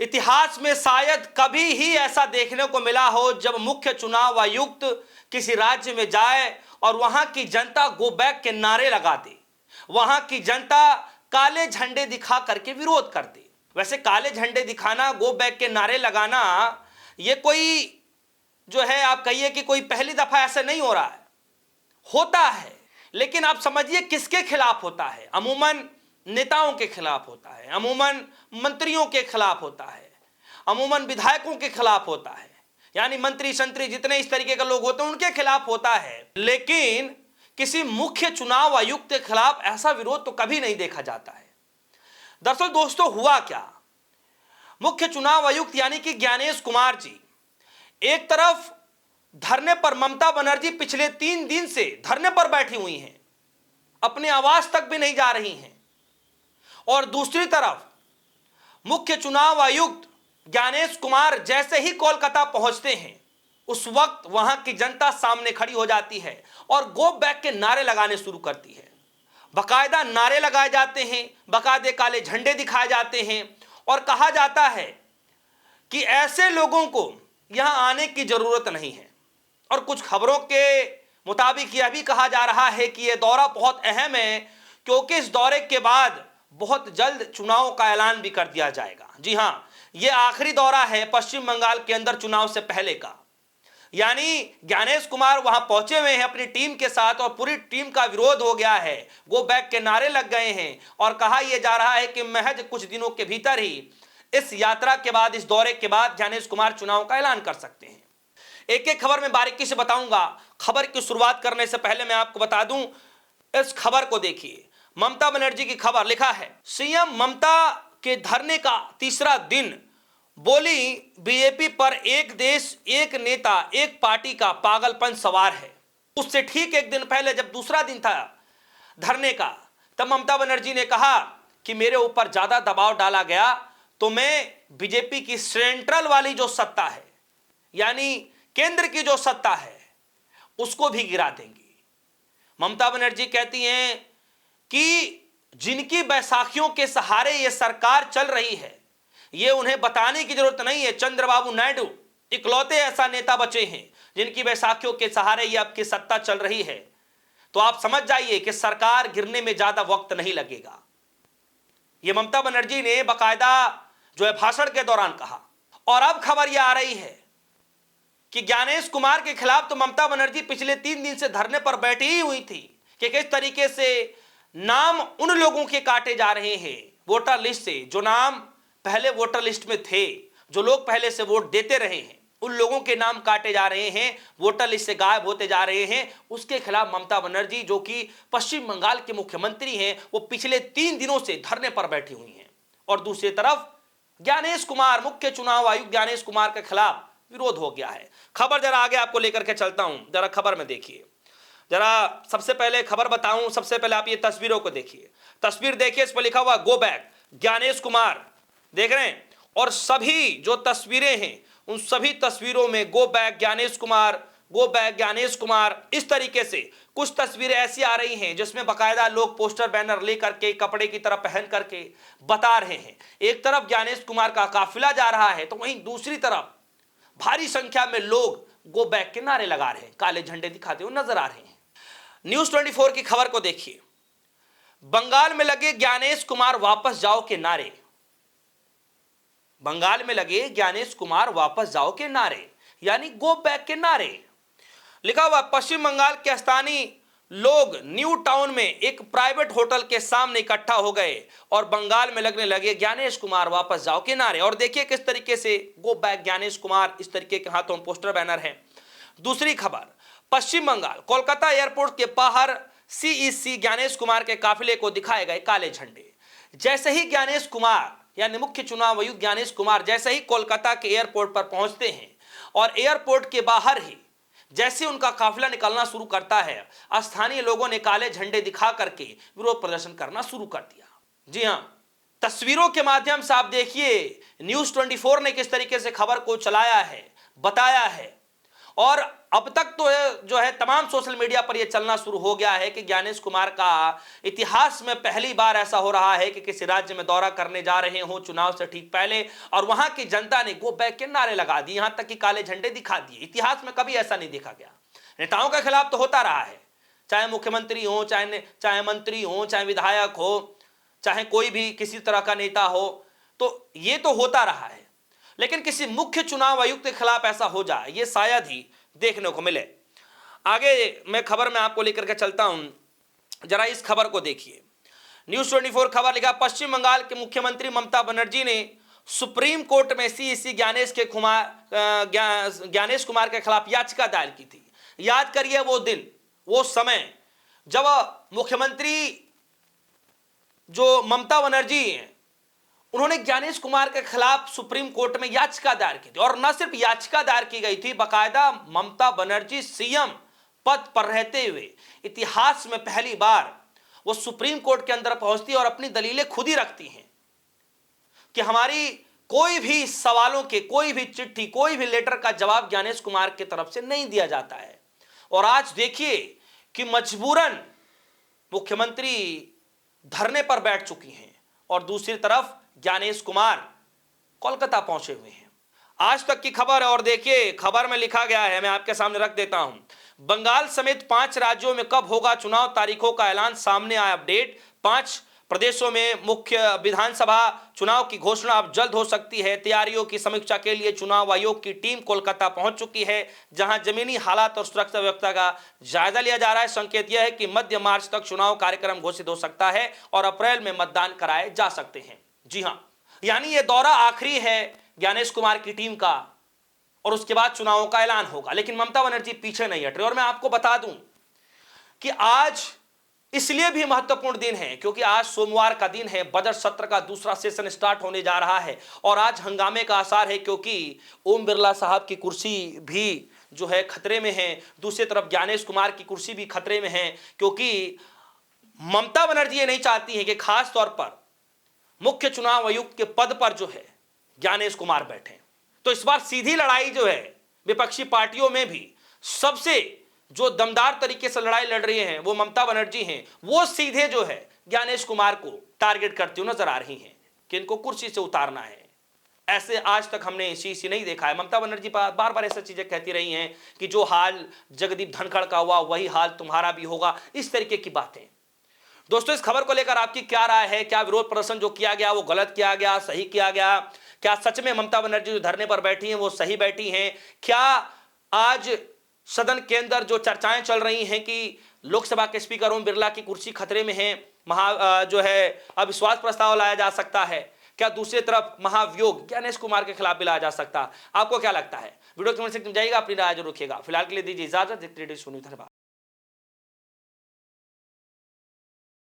इतिहास में शायद कभी ही ऐसा देखने को मिला हो जब मुख्य चुनाव आयुक्त किसी राज्य में जाए और वहां की जनता गो बैक के नारे लगा दे, वहां की जनता काले झंडे दिखा करके विरोध कर दे। वैसे काले झंडे दिखाना, गो बैक के नारे लगाना, ये कोई जो है आप कहिए कि कोई पहली दफा ऐसा नहीं हो रहा है, होता है। लेकिन आप समझिए किसके खिलाफ होता है। अमूमन नेताओं के खिलाफ होता है, अमूमन मंत्रियों के खिलाफ होता है, अमूमन विधायकों के खिलाफ होता है, यानी मंत्री संतरी जितने इस तरीके के लोग होते हैं उनके खिलाफ होता है। लेकिन किसी मुख्य चुनाव आयुक्त के खिलाफ ऐसा विरोध तो कभी नहीं देखा जाता है। दरअसल दोस्तों हुआ क्या, मुख्य चुनाव आयुक्त यानी कि ज्ञानेश कुमार जी एक तरफ धरने पर, ममता बनर्जी पिछले 3 दिन से धरने पर बैठी हुई हैं, अपने आवास तक भी नहीं जा रही हैं, और दूसरी तरफ मुख्य चुनाव आयुक्त ज्ञानेश कुमार जैसे ही कोलकाता पहुंचते हैं उस वक्त वहां की जनता सामने खड़ी हो जाती है और गो बैक के नारे लगाने शुरू करती है। बाकायदा नारे लगाए जाते हैं, बाकायदे काले झंडे दिखाए जाते हैं और कहा जाता है कि ऐसे लोगों को यहां आने की जरूरत नहीं है। और कुछ खबरों के मुताबिक यह भी कहा जा रहा है कि यह दौरा बहुत अहम है क्योंकि इस दौरे के बाद बहुत जल्द चुनाव का ऐलान भी कर दिया जाएगा। जी हां, यह आखिरी दौरा है पश्चिम बंगाल के अंदर चुनाव से पहले का। यानी ज्ञानेश कुमार वहां पहुंचे हुए हैं अपनी टीम के साथ और पूरी टीम का विरोध हो गया है, गो बैक के नारे लग गए हैं और कहा यह जा रहा है कि महज कुछ दिनों के भीतर ही, इस यात्रा के बाद, इस दौरे के बाद ज्ञानेश कुमार चुनाव का ऐलान कर सकते हैं। एक एक खबर में बारीकी से बताऊंगा। खबर की शुरुआत करने से पहले मैं आपको बता दूं, इस खबर को देखिए। ममता बनर्जी की खबर, लिखा है सीएम ममता के धरने का तीसरा दिन, बोली बीजेपी पर एक देश एक नेता एक पार्टी का पागलपन सवार है। उससे ठीक एक दिन पहले जब दूसरा दिन था धरने का, तब ममता बनर्जी ने कहा कि मेरे ऊपर ज्यादा दबाव डाला गया तो मैं बीजेपी की सेंट्रल वाली जो सत्ता है, यानी केंद्र की जो सत्ता है, उसको भी गिरा देंगी। ममता बनर्जी कहती हैं कि जिनकी बैसाखियों के सहारे यह सरकार चल रही है, यह उन्हें बताने की जरूरत नहीं है। चंद्रबाबू नायडू इकलौते ऐसा नेता बचे हैं जिनकी बैसाखियों के सहारे यह आपकी सत्ता चल रही है। तो आप समझ जाइए कि सरकार गिरने में ज्यादा वक्त नहीं लगेगा। यह ममता बनर्जी ने बाकायदा जो है भाषण के दौरान कहा। और अब खबर यह आ रही है कि ज्ञानेश कुमार के खिलाफ तो ममता बनर्जी पिछले 3 दिन से धरने पर बैठी ही हुई थी कि किस तरीके से नाम उन लोगों के काटे जा रहे हैं वोटर लिस्ट से, जो नाम पहले वोटर लिस्ट में थे, जो लोग पहले से वोट देते रहे हैं, उन लोगों के नाम काटे जा रहे हैं, वोटर लिस्ट से गायब होते जा रहे हैं। उसके खिलाफ ममता बनर्जी, जो कि पश्चिम बंगाल के मुख्यमंत्री हैं, वो पिछले 3 दिनों से धरने पर बैठी हुई हैं। और दूसरी तरफ ज्ञानेश कुमार, मुख्य चुनाव आयुक्त ज्ञानेश कुमार के खिलाफ विरोध हो गया है। खबर जरा आगे आपको लेकर के चलता हूं, जरा खबर में देखिए। जरा सबसे पहले खबर बताऊं, सबसे पहले आप ये तस्वीरों को देखिए। तस्वीर देखिए, इस पर लिखा हुआ गो बैक ज्ञानेश कुमार, देख रहे हैं। और सभी जो तस्वीरें हैं उन सभी तस्वीरों में go back Gyanesh Kumar, go back Gyanesh Kumar, इस तरीके से कुछ तस्वीरें ऐसी आ रही हैं जिसमें बाकायदा लोग पोस्टर बैनर लेकर के, कपड़े की तरह पहन करके बता रहे हैं। एक तरफ ज्ञानेश कुमार का काफिला जा रहा है तो वहीं दूसरी तरफ भारी संख्या में लोग गो बैक के नारे लगा रहे हैं, काले झंडे दिखाते हुए नजर आ रहे हैं। न्यूज 24 की खबर को देखिए। बंगाल में लगे ज्ञानेश कुमार वापस जाओ के नारे, बंगाल में लगे ज्ञानेश कुमार वापस जाओ के नारे, यानी गो बैक के नारे। लिखा हुआ पश्चिम बंगाल के स्थानीय लोग न्यू टाउन में एक प्राइवेट होटल के सामने इकट्ठा हो गए और बंगाल में लगने लगे ज्ञानेश कुमार वापस जाओ के नारे। और देखिए किस तरीके से गो बैक ज्ञानेश कुमार, इस तरीके के हाथों में पोस्टर बैनर हैं। दूसरी खबर, पश्चिम बंगाल कोलकाता एयरपोर्ट के बाहर सीईसी ज्ञानेश कुमार के काफिले को दिखाए गए काले झंडे। जैसे ही ज्ञानेश कुमार यानी मुख्य चुनाव आयुक्त ज्ञानेश कुमार जैसे ही कोलकाता के एयरपोर्ट पर पहुंचते हैं और एयरपोर्ट के बाहर ही जैसे उनका काफिला निकलना शुरू करता है, स्थानीय लोगों ने काले झंडे दिखा करके विरोध प्रदर्शन करना शुरू कर दिया। जी हां, तस्वीरों के माध्यम से आप देखिए न्यूज 24 ने किस तरीके से खबर को चलाया है, बताया है। और अब तक तो जो है तमाम सोशल मीडिया पर यह चलना शुरू हो गया है कि ज्ञानेश कुमार का इतिहास में पहली बार ऐसा हो रहा है कि किसी राज्य में दौरा करने जा रहे हो चुनाव से ठीक पहले और वहां की जनता ने गो बैक के नारे लगा दिए, यहां तक कि काले झंडे दिखा दिए। इतिहास में कभी ऐसा नहीं देखा गया। नेताओं के खिलाफ तो होता रहा है, चाहे मुख्यमंत्री हो, चाहे मंत्री हो, चाहे विधायक हो, चाहे कोई भी किसी तरह का नेता हो, तो ये तो होता रहा है। लेकिन किसी मुख्य चुनाव आयुक्त के खिलाफ ऐसा हो जाए, ये शायद ही देखने को मिले। आगे मैं खबर में आपको लेकर के चलता हूं, जरा इस खबर को देखिए। न्यूज 24 खबर लिखा, पश्चिम बंगाल के मुख्यमंत्री ममता बनर्जी ने सुप्रीम कोर्ट में सीईसी ज्ञानेश कुमार के खिलाफ याचिका दायर की थी। याद करिए वो दिन, वो समय जब मुख्यमंत्री जो ममता बनर्जी हैं, उन्होंने ज्ञानेश कुमार के खिलाफ सुप्रीम कोर्ट में याचिका दायर की थी। और न सिर्फ याचिका दायर की गई थी, बाकायदा ममता बनर्जी सीएम पद पर रहते हुए इतिहास में पहली बार वो सुप्रीम कोर्ट के अंदर पहुंचती और अपनी दलीलें खुद ही रखती हैं कि हमारी कोई भी सवालों के, कोई भी चिट्ठी, कोई भी लेटर का जवाब ज्ञानेश कुमार की तरफ से नहीं दिया जाता है। और आज देखिए कि मजबूरन मुख्यमंत्री धरने पर बैठ चुकी हैं और दूसरी तरफ ज्ञानेश कुमार कोलकाता पहुंचे हुए हैं। आज तक की खबर है और देखिए खबर में लिखा गया है, मैं आपके सामने रख देता हूं। बंगाल समेत 5 राज्यों में कब होगा चुनाव, तारीखों का ऐलान, सामने आया अपडेट। 5 प्रदेशों में मुख्य विधानसभा चुनाव की घोषणा अब जल्द हो सकती है। तैयारियों की समीक्षा के लिए चुनाव आयोग की टीम कोलकाता पहुंच चुकी है, जहां जमीनी हालात और सुरक्षा व्यवस्था का जायजा लिया जा रहा है। संकेत यह है कि मध्य मार्च तक चुनाव कार्यक्रम घोषित हो सकता है और अप्रैल में मतदान कराए जा सकते हैं। जी हां, यानी यह दौरा आखिरी है ज्ञानेश कुमार की टीम का और उसके बाद चुनावों का ऐलान होगा। लेकिन ममता बनर्जी पीछे नहीं हट रही। और मैं आपको बता दूं कि आज इसलिए भी महत्वपूर्ण दिन है क्योंकि आज सोमवार का दिन है, बजट सत्र का दूसरा सेशन स्टार्ट होने जा रहा है और आज हंगामे का आसार है क्योंकि ओम बिरला साहब की कुर्सी भी जो है खतरे में है, दूसरी तरफ ज्ञानेश कुमार की कुर्सी भी खतरे में है क्योंकि ममता बनर्जी ये नहीं चाहती है कि खास तौर पर मुख्य चुनाव आयुक्त के पद पर जो है ज्ञानेश कुमार बैठे। तो इस बार सीधी लड़ाई जो है विपक्षी पार्टियों में भी सबसे जो दमदार तरीके से लड़ाई लड़ रही हैं वो ममता बनर्जी हैं, वो सीधे जो है ज्ञानेश कुमार को टारगेट करती हुई नजर आ रही हैं कि इनको कुर्सी से उतारना है। ऐसे आज तक हमने चीज नहीं देखा है। ममता बनर्जी बार बार ऐसी चीजें कहती रही हैं कि जो हाल जगदीप धनखड़ का हुआ वही हाल तुम्हारा भी होगा, इस तरीके की बातें। दोस्तों, इस खबर को लेकर आपकी क्या राय है? क्या विरोध प्रदर्शन जो किया गया वो गलत किया गया, सही किया गया? क्या सच में ममता बनर्जी जो धरने पर बैठी हैं वो सही बैठी हैं? क्या आज सदन के अंदर जो चर्चाएं चल रही हैं कि लोकसभा के स्पीकर ओम बिरला की कुर्सी खतरे में है, जो है अविश्वास प्रस्ताव लाया जा सकता है? क्या दूसरी तरफ महाभियोग ज्ञानेश कुमार के खिलाफ भी लाया जा सकता? आपको क्या लगता है? वीडियो कमेंट सेक्शन में जाइएगा, अपनी राय जरूर रखिएगा। फिलहाल के लिए दीजिए इजाजत। धन्यवाद।